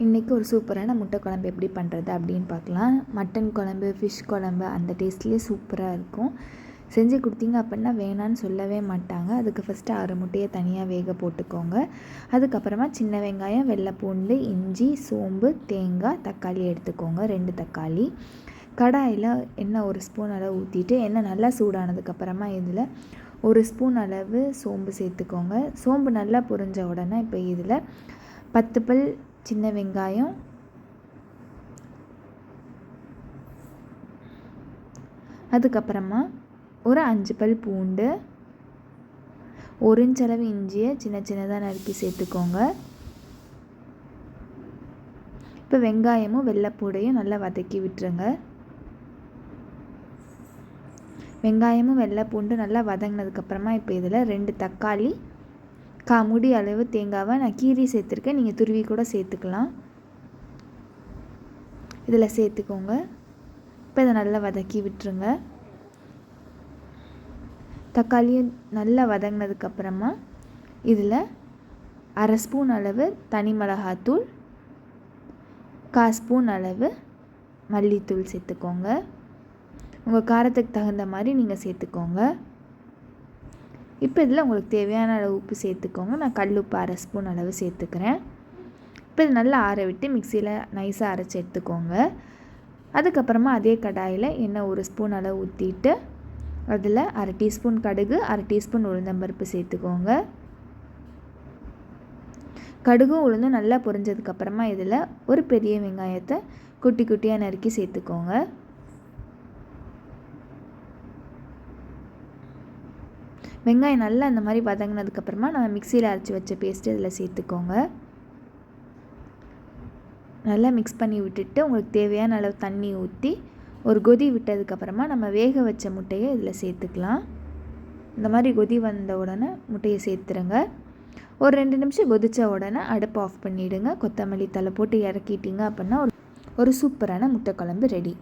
இன்றைக்கி ஒரு சூப்பரான முட்டை குழம்பு எப்படி பண்ணுறது அப்படின்னு பார்க்கலாம். மட்டன் குழம்பு, ஃபிஷ் குழம்பு அந்த டேஸ்ட்லேயே சூப்பராக இருக்கும். செஞ்சு கொடுத்தீங்க அப்படின்னா வேணான்னு சொல்லவே மாட்டாங்க. அதுக்கு ஃபஸ்ட்டு 6 முட்டையை தனியாக வேக போட்டுக்கோங்க. அதுக்கப்புறமா சின்ன வெங்காயம், வெள்ளை பூண்டு, இஞ்சி, சோம்பு, தேங்காய், தக்காளி எடுத்துக்கோங்க. 2 தக்காளி. கடாயில் எண்ணெய் 1 ஸ்பூன் அளவு ஊற்றிட்டு எண்ணெய் நல்லா சூடானதுக்கப்புறமா இதில் 1 ஸ்பூன் அளவு சோம்பு சேர்த்துக்கோங்க. சோம்பு நல்லா பொரிஞ்ச உடனே இப்போ இதில் 10 பல் சின்ன வெங்காயம், அதுக்கப்புறமா ஒரு 5 பல் பூண்டு, 1 இன்ச் அளவு இஞ்சியை சின்ன சின்னதாக நறுக்கி சேர்த்துக்கோங்க. இப்போ வெங்காயமும் வெள்ளைப்பூடையும் நல்லா வதக்கி விட்டுருங்க. வெங்காயமும் வெள்ளை பூண்டு நல்லா வதங்கினதுக்கப்புறமா இப்போ இதில் 2 தக்காளி, முடி அளவு தேங்காவை நான் கீரி சேர்த்துருக்கேன். நீங்கள் துருவி கூட சேர்த்துக்கலாம். இதில் சேர்த்துக்கோங்க. இப்போ இதை நல்லா வதக்கி விட்டுருங்க. தக்காளியும் நல்லா வதங்கினதுக்கப்புறமா இதில் 1/2 ஸ்பூன் அளவு தனி மிளகாத்தூள், 1/4 ஸ்பூன் அளவு மல்லித்தூள் சேர்த்துக்கோங்க. உங்கள் காரத்துக்கு தகுந்த மாதிரி நீங்கள் சேர்த்துக்கோங்க. இப்போ இதில் உங்களுக்கு தேவையான அளவு உப்பு சேர்த்துக்கோங்க. நான் கல் உப்பு 1/2 ஸ்பூன் அளவு சேர்த்துக்கிறேன். இப்போ இது நல்லா ஆற விட்டு மிக்சியில் நைஸாக அரைச்சி எடுத்துக்கோங்க. அதுக்கப்புறமா அதே கடாயில் எண்ணெய் 1 ஸ்பூன் அளவு ஊற்றிட்டு அதில் 1/2 டீஸ்பூன் கடுகு, 1/2 டீஸ்பூன் உளுந்தம்பருப்பு சேர்த்துக்கோங்க. கடுகும் உளுந்தும் நல்லா பொரிஞ்சதுக்கப்புறமா இதில் ஒரு பெரிய வெங்காயத்தை குட்டி குட்டியாக நறுக்கி சேர்த்துக்கோங்க. வெங்காயம் நல்லா அந்த மாதிரி வதங்கினதுக்கப்புறமா நம்ம மிக்சியில் அரைச்சி வச்ச பேஸ்ட்டு இதில் சேர்த்துக்கோங்க. நல்லா மிக்ஸ் பண்ணி விட்டுட்டு உங்களுக்கு தேவையான அளவு தண்ணி ஊற்றி ஒரு கொதி விட்டதுக்கப்புறமா நம்ம வேக வச்ச முட்டையை இதில் சேர்த்துக்கலாம். இந்த மாதிரி கொதி வந்த உடனே முட்டையை சேர்த்துருங்க. ஒரு 2 நிமிஷம் கொதித்த உடனே அடுப்பு ஆஃப் பண்ணிவிடுங்க. கொத்தமல்லி தழை போட்டு இறக்கிட்டிங்க அப்படின்னா ஒரு சூப்பரான முட்டை குழம்பு ரெடி.